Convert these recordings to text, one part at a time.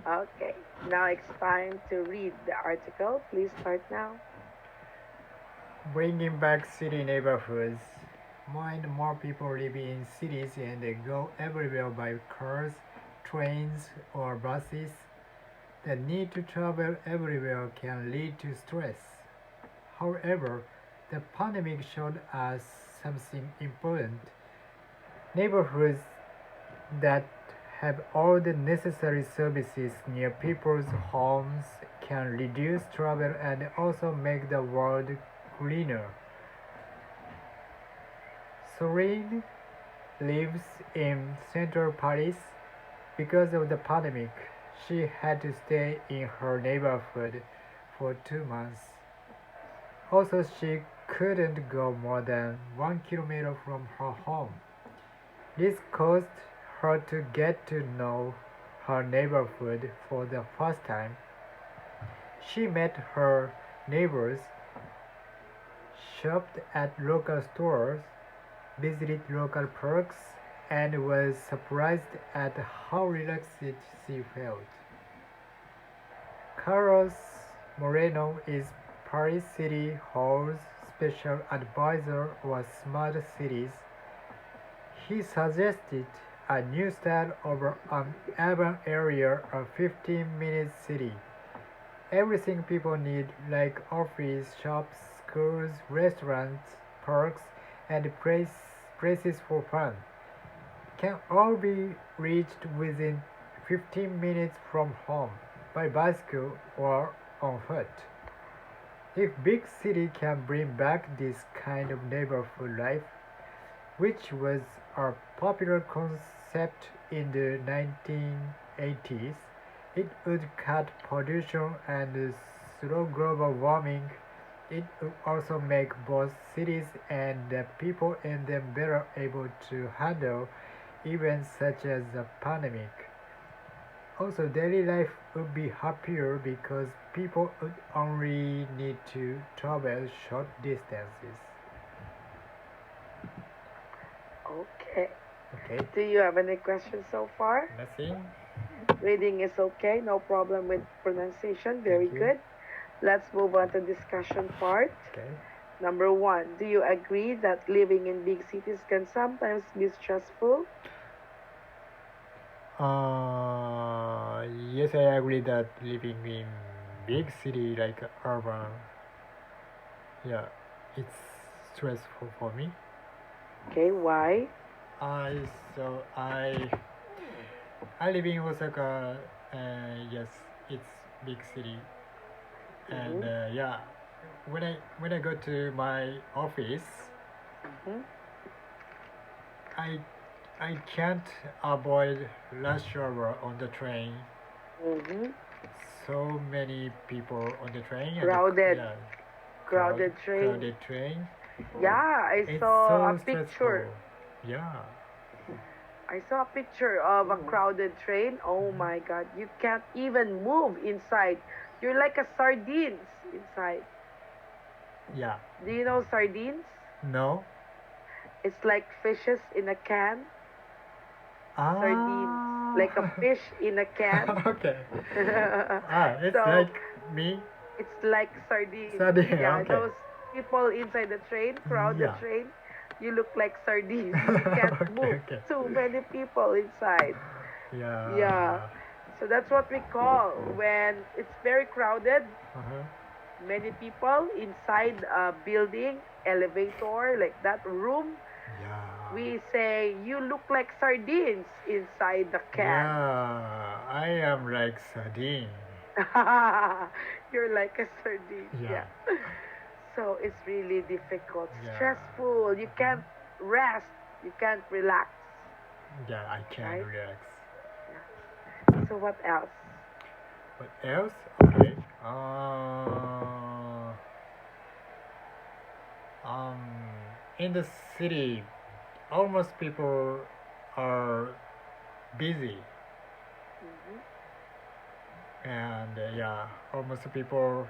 Okay, now it's time to read the article. Please start now. Bringing back city neighborhoods. More and more people live in cities and they go everywhere by cars, trains, or buses. The need to travel everywhere can lead to stress. However, the pandemic showed us something important. Neighborhoods that have all the necessary services near people's homes can reduce travel and also make the world greener. Solene lives in central Paris. Because of the pandemic, she had to stay in her neighborhood for 2 months. Also, she couldn't go more than 1 kilometer from her home. This caused her to get to know her neighborhood for the first time. She met her neighbors, shopped at local stores, visited local parks, and was surprised at how relaxed she felt. Carlos Moreno is Paris City Hall's special advisor on smart cities. He suggested a new style of an urban area, a 15-minute city. Everything people need, like office, shops, schools, restaurants, parks, and places for fun, can all be reached within 15 minutes from home by bicycle or on foot. If big city can bring back this kind of neighborhood life, which was a popular concept in the 1980s, it would cut pollution and slow global warming. It would also make both cities and the people in them better able to handle events such as the pandemic. Also, daily life would be happier because people would only need to travel short distances. Okay. Okay, Do you have any questions so far? nothing. Reading is okay, no problem with pronunciation. Very Thank you. good. Let's move on to discussion part. Okay. Number one, do you agree that living in big cities can sometimes be stressful? Yes, I agree that living in big city like urban, yeah, it's stressful for me. Okay, why? I so I live in Osaka. Yes, it's big city, and Mm-hmm. yeah, when I go to my office, Mm-hmm. I I can't avoid rush hour on the train. Mm-hmm. So many people on the train and Crowded, yeah, crowded train. crowded train. Yeah, I It's saw a so picture. stressful. Yeah, I saw a picture of a crowded train. Oh my God, you can't even move inside. You're like a sardines inside. yeah. Do you know sardines? No. It's like fishes in a can. Sardines, Ah. like a fish in a can. Okay. It's So like me. it's like sardines. Sardine. Yeah, Okay. those people inside the train, crowded Yeah. train, you look like sardines. You can't Okay. move. Okay. Too many people inside. Yeah. Yeah. So that's what we call when it's very crowded, Uh-huh. many people inside a building, elevator, like that room. Yeah. We say, you look like sardines inside the can. Yeah. I am like sardine. You're like a sardine. Yeah. Yeah. So it's really difficult, Yeah. stressful. You can't rest, you can't relax, Yeah. I can right? relax. Yeah. So what else? What else? Okay. Um, in the city, almost people are busy, Hmm. and yeah, almost people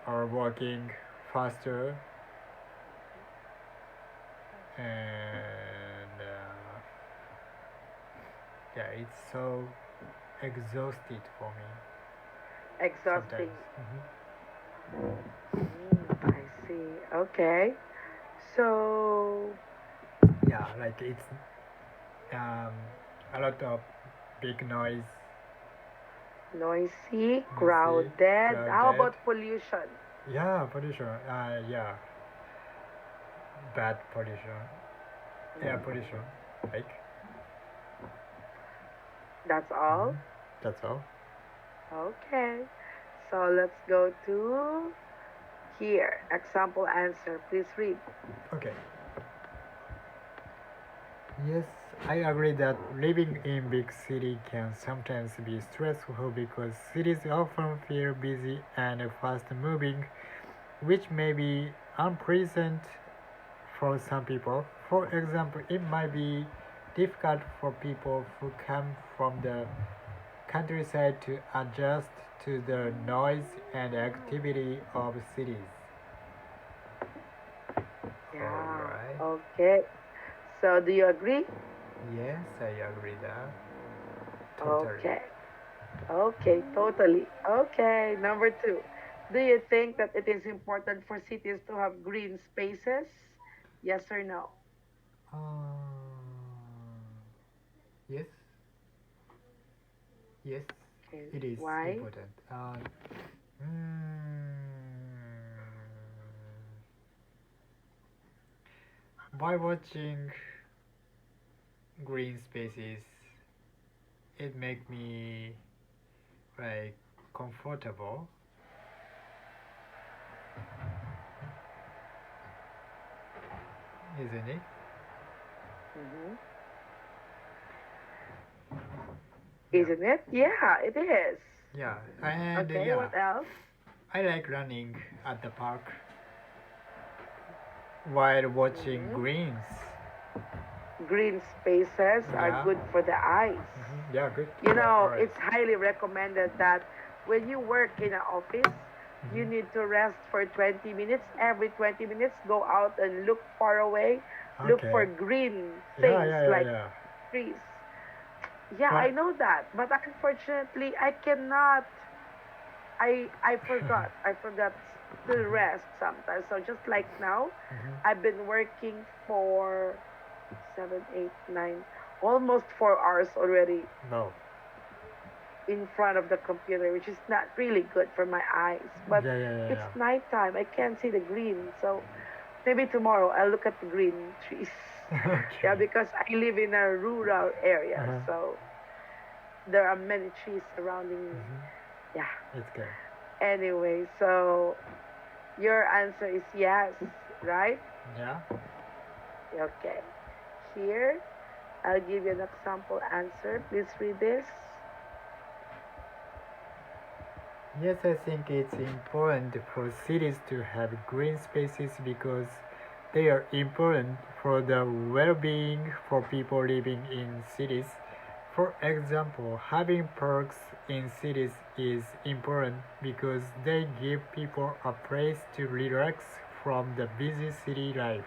are working faster, and yeah, it's so exhausted for me Exhausting. sometimes. I see. Okay. So, Yeah, like it's um, a lot of big noise, noisy, noisy, crowded. How crowded. about pollution? Yeah, pollution. Yeah, bad pollution. Air pollution. Like, That's all? that's all. Okay. So let's go to here. Example answer. Please read. Okay. Yes, I agree that living in big city can sometimes be stressful because cities often feel busy and fast moving, which may be unpleasant for some people. For example, it might be difficult for people who come from the countryside to adjust to the noise and activity of cities. Yeah. Alright. Okay. So do you agree? Yes, I agree that. Totally. Okay. Okay, totally. Okay, number two. Do you think that it is important for cities to have green spaces? Yes or no? Yes, yes, Okay, it is why? important. Mm, by watching green spaces, it make me like comfortable, isn't it? Mm-hmm. Yeah, Isn't it? Yeah, it is. yeah, and Okay, yeah, what else? I like running at the park while watching Mm-hmm. greens. Green spaces are Yeah, good for the eyes. yeah, good. You Yeah, know, alright. it's highly recommended that when you work in an office, you Mm-hmm. need to rest for 20 minutes. Every 20 minutes, go out and look far away. Look for Okay. green Yeah, things yeah, yeah, like yeah. trees. Yeah, I But know that, but unfortunately, I cannot. I forgot. I forgot to rest sometimes. So just like now, I've been working for 7, 8, 9, almost 4 hours already no. in front of the computer, which is not really good for my eyes. But Yeah, yeah, yeah, it's yeah. nighttime. I can't see the green. So maybe tomorrow I'll look at the green trees. Yeah, Okay. because I live in a rural area. Uh-huh. So there are many trees surrounding me. Yeah. It's good. Anyway, so your answer is yes, right? Yeah. Okay. Here, I'll give you an example answer. Please read this. Yes, I think it's important for cities to have green spaces because they are important for the well-being for people living in cities. For example, having parks in cities is important because they give people a place to relax from the busy city life.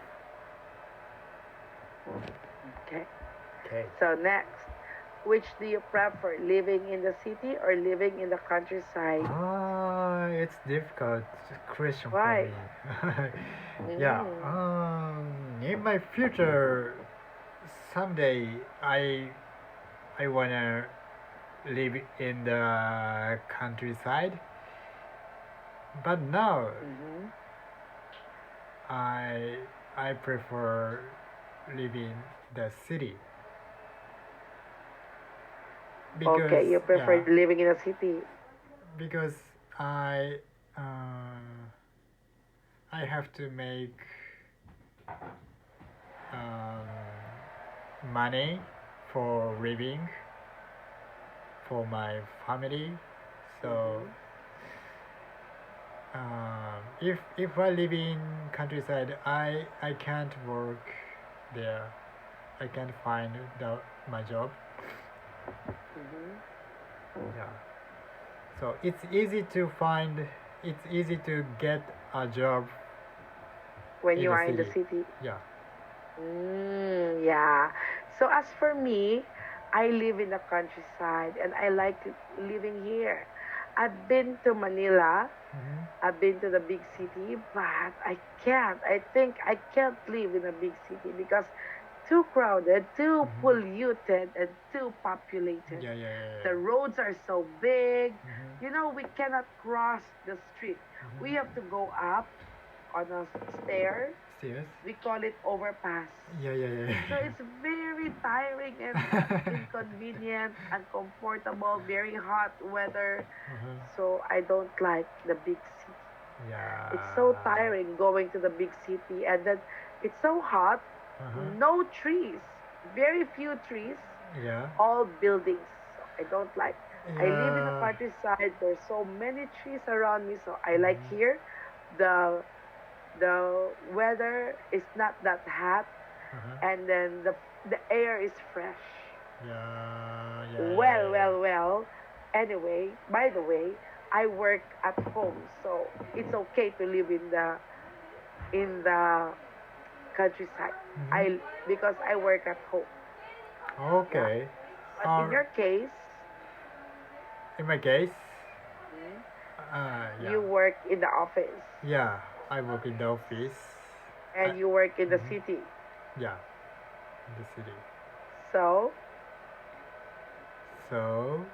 Okay. Okay. So next, which do you prefer, living in the city or living in the countryside? It's difficult question for Why? me. Yeah. Mm. In my future, someday I wanna live in the countryside, but now Hmm. I I prefer living the city because Okay, you prefer yeah living in a city. because I I have to make money for living for my family. So Hmm. if I live in countryside, I can't work there. I can't find my job. Hmm. Yeah. So it's easy to find. It's easy to get a job When in you the are in the city. city. Yeah. Yeah. So as for me, I live in the countryside and I like living here. I've been to Manila, Mm-hmm. I've been to the big city, but I can't. I think I can't live in a big city because too crowded, too Mm-hmm. polluted, and too populated. Yeah, yeah, yeah, The yeah. roads are so big. Mm-hmm. We cannot cross the street. We have Mm-hmm. to go up on a stair. Serious? We call it overpass. Yeah, yeah, yeah, So it's very tiring and yeah. inconvenient, uncomfortable, very hot weather. Uh-huh. So I don't like the big city. It's so Yeah. tiring going to the big city and then it's so hot, Uh-huh. no trees, very few trees, Yeah. all buildings. So I don't like. I live in the Yeah. countryside. There's so many trees around me, so I like Mhm. here. The the weather is not that hot, Uh-huh. and then the air is fresh. Yeah, yeah, yeah, Well, yeah, well, well. Anyway, by the way, I work at home, so it's okay to live in the countryside. yeah. Mhm. I because I work at home. Yeah. Okay. But in your case, In my case, mm, yeah, you work in the office yeah, I work in the office. I, and you work in the mhm. city. Yeah, in the city. So, So,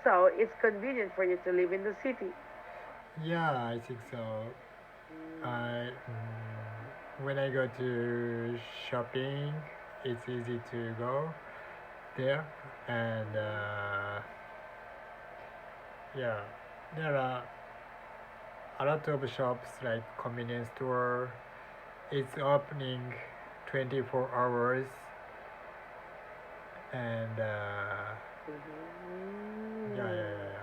so it's convenient for you to live in the city. yeah, I think so. Mm, I when I go to shopping, it's easy to go there, and yeah, there are a lot of shops like convenience store. It's opening 24 hours, and yeah, yeah, mhm. yeah, yeah.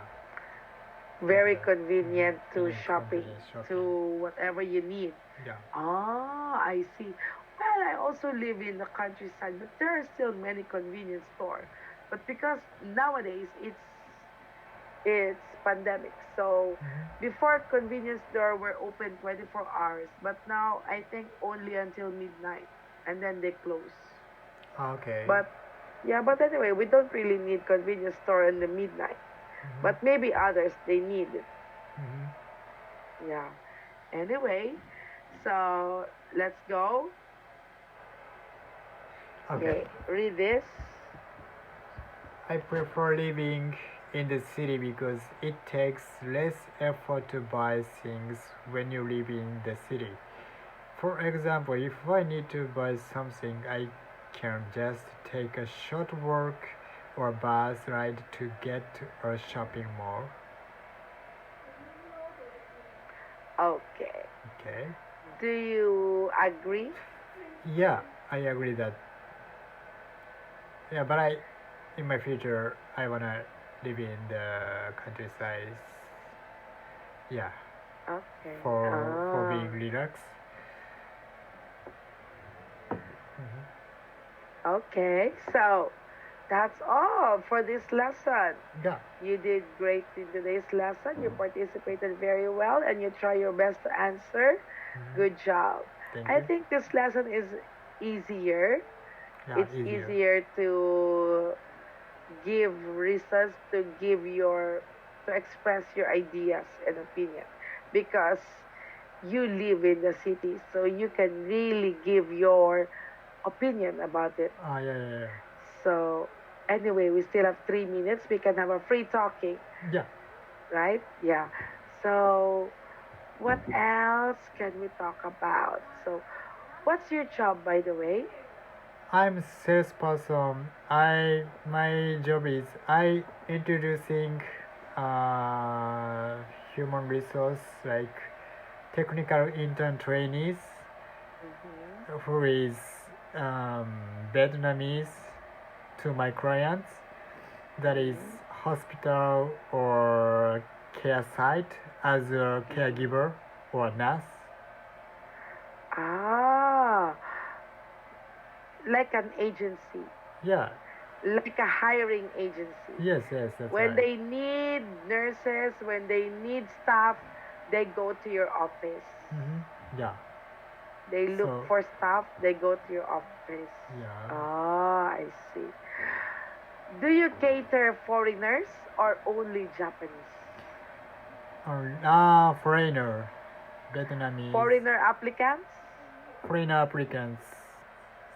That's Very convenient to very shopping, convenient shopping. to whatever you need. Yeah. Ah, I see. Well, I also live in the countryside, but there are still many convenience stores. But because nowadays it's pandemic, so Hmm. before convenience store were open 24 hours, but now I think only until midnight, and then they close. Okay. But yeah, but anyway, we don't really need convenience store in the midnight. Hmm. But maybe others they need it. Hmm. Yeah. Anyway, so let's go. Okay. Okay, read this. I prefer living in the city because it takes less effort to buy things when you live in the city. For example, if I need to buy something, I can just take a short walk or bus ride to get to a shopping mall. Okay. Okay. Do you agree? Yeah, I agree that. Yeah, but in my future, I wanna live in the countryside. Yeah, Okay. for Ah. being relaxed. Hmm. Okay. So that's all for this lesson. Yeah. You did great in today's lesson. You participated very well and you try your best to answer. Hmm. Good job. Thank I you. think this lesson is easier. Yeah, It's easier. easier to give reasons to express your ideas and opinion because you live in the city so you can really give your opinion about it. Yeah, yeah, yeah. So anyway, we still have 3 minutes. We can have a free talking, Yeah. right? Yeah. So what else can we talk about? So what's your job, by the way? I'm salesperson. My job is I introducing uh, human resource like technical intern trainees Mm-hmm. who is um, Vietnamese to my clients. That is Mm-hmm. hospital or care site as a Mm-hmm. caregiver or nurse. Ah, like an agency, Yeah. like a hiring agency. Yes. Yes. That's When right. they need nurses, when they need staff, they go to your office. Hmm. Yeah. They look So for stuff, they go to your office. yeah, Ah, I see. Do you cater foreigners or only Japanese? foreigner, Vietnamese, Foreigner applicants, foreign applicants.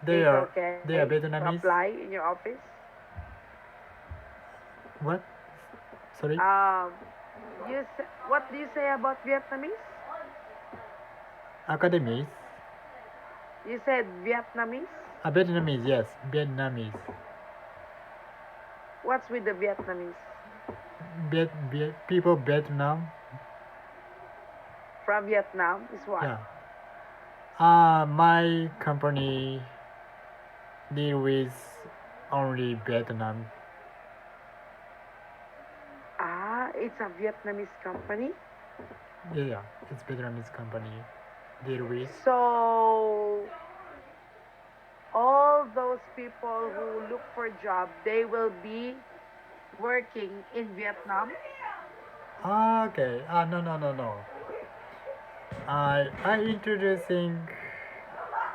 They it's are okay they are to Vietnamese. apply in your office. What? Sorry, Um, what do you say about Vietnamese? academies. You said Vietnamese. Vietnamese, yes, Vietnamese. What's with the Vietnamese? People Vietnam. From Vietnam is what? Yeah. My company deal with only Vietnam. Ah, it's a Vietnamese company. Yeah, it's Vietnamese company deal with. So all those people who look for a job, they will be working in Vietnam. Okay. No. I introducing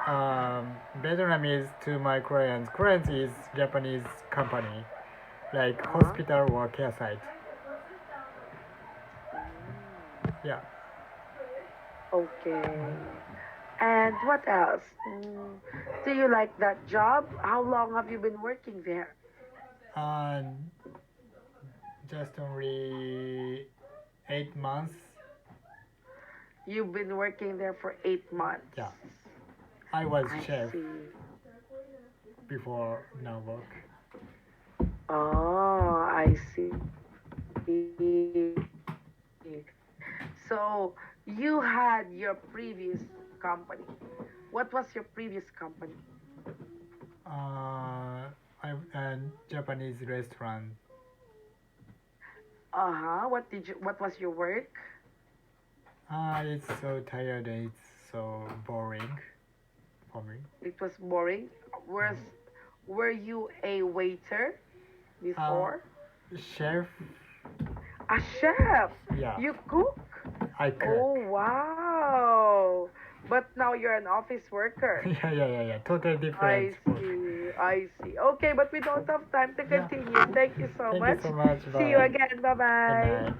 Vietnamese to my clients. Clients is Japanese company, like Uh-huh. hospital or care site. Yeah. Okay. And what else? Do you like that job? How long have you been working there? And just only 8 months. You've been working there for 8 months. Yeah. I was I chef see. before now work. Oh, I see. So you had your previous company. What was your previous company? I and Japanese restaurant. Uh-huh. What was your work? It's so tired. It's so boring for me. It was boring. Was were you a waiter Uh, before? chef. A chef. Yeah, You cook? I Oh cook. wow. But now you're an office worker. Yeah. Totally different I work. see. I see. Okay, but we don't have time to Yeah. continue. Thank you so Thank you much. so much. See you Bye. again. Bye Good bye. night.